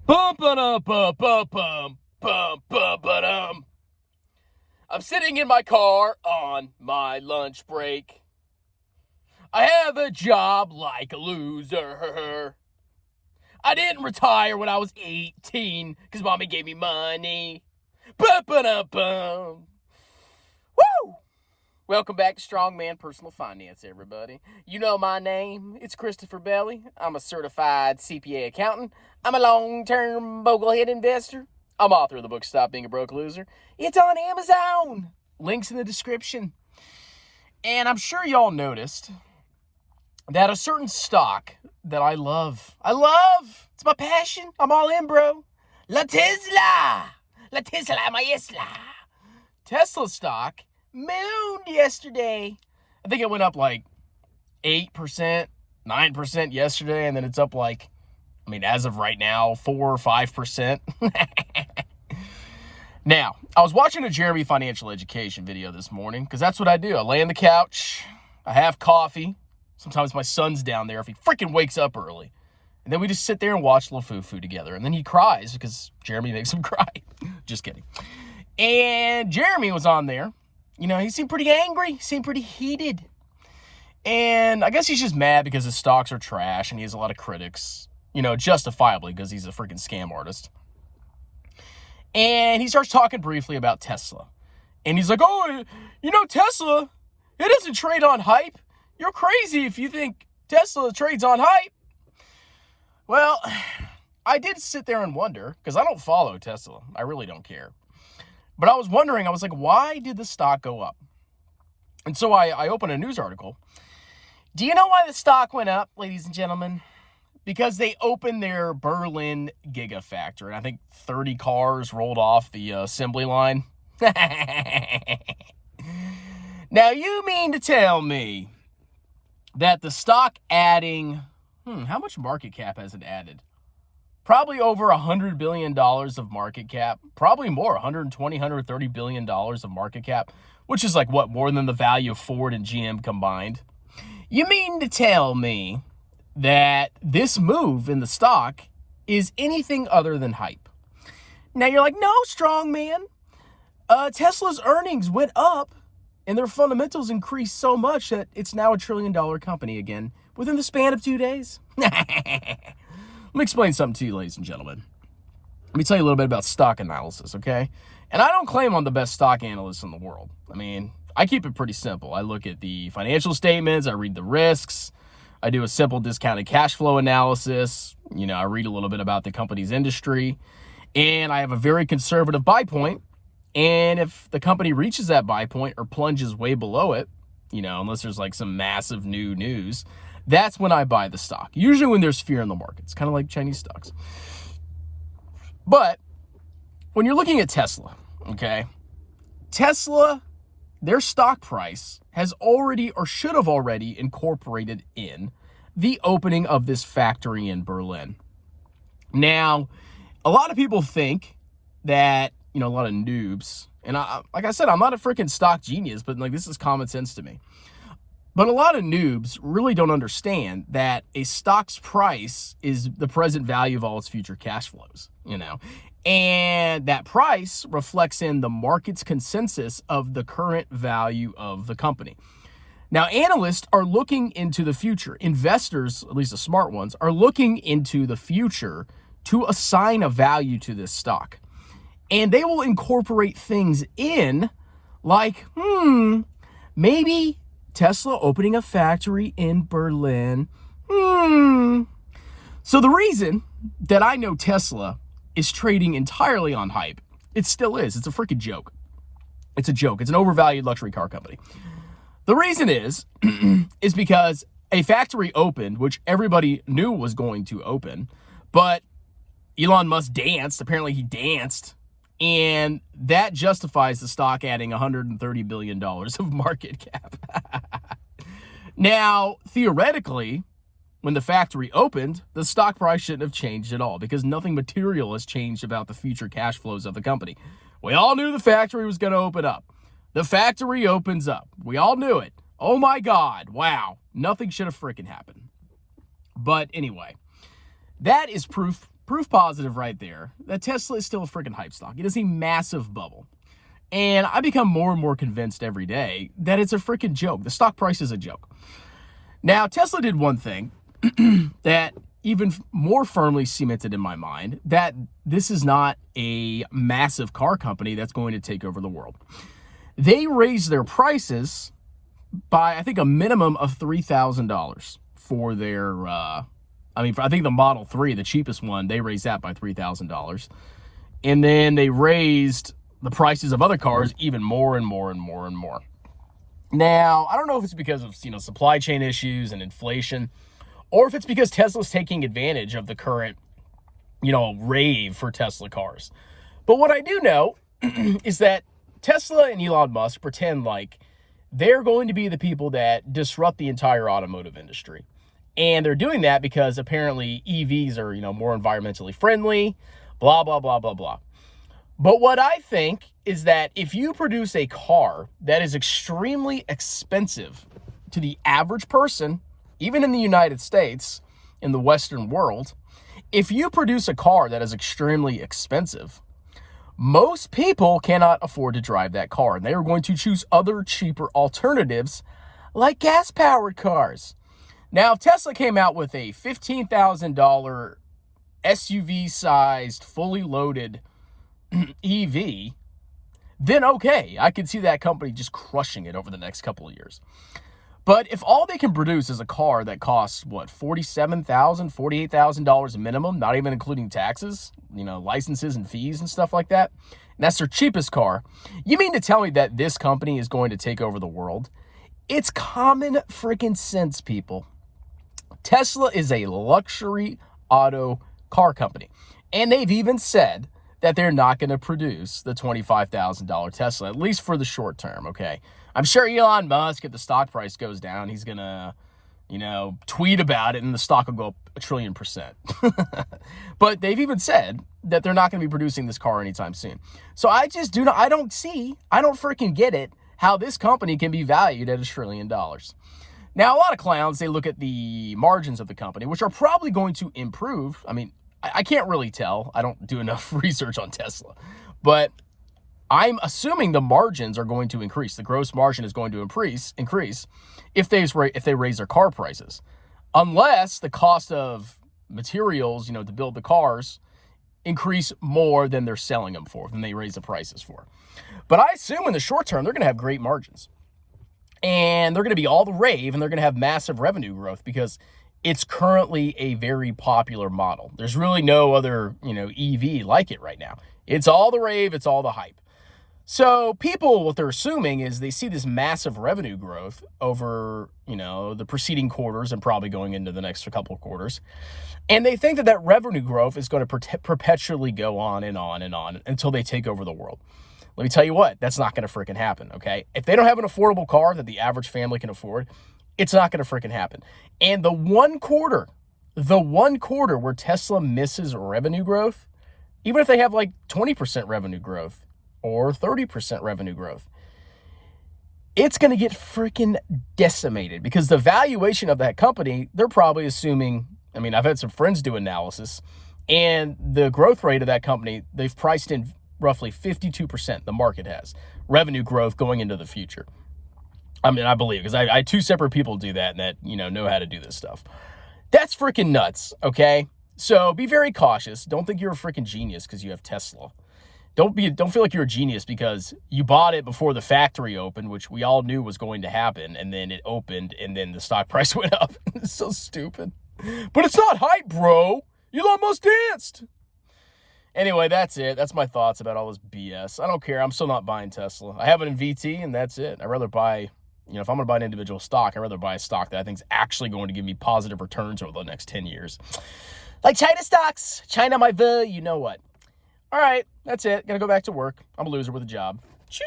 Bum-ba-dum-bum-bum-bum-ba-dum. I'm sitting in my car on my lunch break. I have a job like a loser. I didn't retire when I was 18 because mommy gave me money. Bum-ba-dum-bum. Woo! Welcome back to Strongman Personal Finance, everybody. You know my name. It's Christopher Belly. I'm a certified CPA accountant. I'm a long-term boglehead investor. I'm author of the book Stop Being a Broke Loser. It's on Amazon. Links in the description. And I'm sure y'all noticed that a certain stock that I love, it's my passion. I'm all in, bro. La Tesla, my Tesla. Tesla stock mooned yesterday. I think it went up like 8%, 9% yesterday, and then it's up like, as of right now, 4 or 5%. Now, I was watching a Jeremy financial education video this morning, because that's what I do. I lay on the couch, I have coffee. Sometimes my son's down there if he freaking wakes up early. And then we just sit there and watch little foo together. And then he cries because Jeremy makes him cry. Just kidding. And Jeremy was on there. You know, he seemed pretty angry, seemed pretty heated. And I guess he's just mad because his stocks are trash and he has a lot of critics, you know, justifiably because he's a freaking scam artist. And he starts talking briefly about Tesla. And he's like, oh, you know, Tesla, it doesn't trade on hype. You're crazy if you think Tesla trades on hype. Well, I did sit there and wonder, because I don't follow Tesla. I really don't care. But I was wondering, I was like, why did the stock go up? And so I opened a news article. Do you know why the stock went up, ladies and gentlemen? Because they opened their Berlin Gigafactory. And I think 30 cars rolled off the assembly line. Now, you mean to tell me that the stock adding, how much market cap has it added? Probably over $100 billion of market cap. Probably more, 120, 130 billion dollars of market cap, which is like what, more than the value of Ford and GM combined. You mean to tell me that this move in the stock is anything other than hype? Now you're like, no, strong man. Tesla's earnings went up and their fundamentals increased so much that it's now a $1 trillion company again within the span of 2 days. Let me explain something to you, ladies and gentlemen. Let me tell you a little bit about stock analysis, okay? And I don't claim I'm the best stock analyst in the world. I keep it pretty simple. I look at the financial statements, I read the risks, I do a simple discounted cash flow analysis, I read a little bit about the company's industry, and I have a very conservative buy point. And if the company reaches that buy point or plunges way below it, unless there's like some massive new news, that's when I buy the stock. Usually when there's fear in the markets, kind of like Chinese stocks. But when you're looking at Tesla, okay, Tesla, their stock price has already or should have already incorporated in the opening of this factory in Berlin. Now, a lot of people think that, a lot of noobs, and like I said, I'm not a freaking stock genius, but this is common sense to me. But a lot of noobs really don't understand that a stock's price is the present value of all its future cash flows, and that price reflects in the market's consensus of the current value of the company. Now, analysts are looking into the future. Investors, at least the smart ones, are looking into the future to assign a value to this stock. And they will incorporate things in like, maybe Tesla opening a factory in Berlin. So the reason that I know Tesla is trading entirely on hype, it still is. It's a freaking joke. It's a joke. It's an overvalued luxury car company. The reason is because a factory opened, which everybody knew was going to open, but Elon Musk danced. Apparently he danced. And that justifies the stock adding $130 billion of market cap. Now, theoretically, when the factory opened, the stock price shouldn't have changed at all because nothing material has changed about the future cash flows of the company. We all knew the factory was going to open up. The factory opens up. We all knew it. Oh my God. Wow. Nothing should have freaking happened. But anyway, that is proof proof positive right there that Tesla is still a freaking hype stock. It is a massive bubble. And I become more and more convinced every day that it's a freaking joke. The stock price is a joke. Now, Tesla did one thing that even more firmly cemented in my mind that this is not a massive car company that's going to take over the world. They raised their prices by, I think, a minimum of $3,000 for their, I think the Model 3, the cheapest one, they raised that by $3,000. And then they raised the prices of other cars even more and more and more and more. Now, I don't know if it's because of, supply chain issues and inflation, or if it's because Tesla's taking advantage of the current, rave for Tesla cars. But what I do know is that Tesla and Elon Musk pretend like they're going to be the people that disrupt the entire automotive industry. And they're doing that because apparently EVs are, more environmentally friendly, blah, blah, blah, blah, blah. But what I think is that if you produce a car that is extremely expensive to the average person, even in the United States, in the Western world, if you produce a car that is extremely expensive, most people cannot afford to drive that car, and they are going to choose other cheaper alternatives like gas-powered cars. Now, if Tesla came out with a $15,000 SUV-sized, fully loaded EV, then okay, I could see that company just crushing it over the next couple of years. But if all they can produce is a car that costs, $47,000, $48,000 minimum, not even including taxes, licenses and fees and stuff like that, and that's their cheapest car, you mean to tell me that this company is going to take over the world? It's common freaking sense, people. Tesla is a luxury auto car company, and they've even said that they're not going to produce the $25,000 Tesla, at least for the short term, okay? I'm sure Elon Musk, if the stock price goes down, he's going to, tweet about it and the stock will go up 1,000,000,000%. But they've even said that they're not going to be producing this car anytime soon. So I don't freaking get it, how this company can be valued at $1 trillion. Now, a lot of clowns, they look at the margins of the company, which are probably going to improve. I can't really tell. I don't do enough research on Tesla. But I'm assuming the margins are going to increase. The gross margin is going to increase if they raise their car prices. Unless the cost of materials, to build the cars increase more than they're selling them for, than they raise the prices for. But I assume in the short term, they're going to have great margins. And they're going to be all the rave, and they're going to have massive revenue growth because it's currently a very popular model. There's really no other, EV like it right now. It's all the rave. It's all the hype. So people, what they're assuming is they see this massive revenue growth over, the preceding quarters and probably going into the next couple of quarters. And they think that revenue growth is going to perpetually go on and on and on until they take over the world. Let me tell you what, that's not going to freaking happen, okay? If they don't have an affordable car that the average family can afford, it's not going to freaking happen. And the one quarter where Tesla misses revenue growth, even if they have like 20% revenue growth or 30% revenue growth, it's going to get freaking decimated because the valuation of that company, they're probably assuming, I've had some friends do analysis, and the growth rate of that company, they've priced in roughly 52%, the market has, revenue growth going into the future. I believe, because I two separate people do that and that, know how to do this stuff. That's freaking nuts, okay? So be very cautious. Don't think you're a freaking genius because you have Tesla. Don't feel like you're a genius because you bought it before the factory opened, which we all knew was going to happen, and then it opened, and then the stock price went up. It's so stupid. But it's not hype, bro. Elon Musk danced. Anyway, that's it. That's my thoughts about all this BS. I don't care. I'm still not buying Tesla. I have it in VT, and that's it. I'd rather buy, if I'm going to buy an individual stock, I'd rather buy a stock that I think is actually going to give me positive returns over the next 10 years. Like China stocks. China, my you know what. All right, that's it. Got to go back to work. I'm a loser with a job. Choo!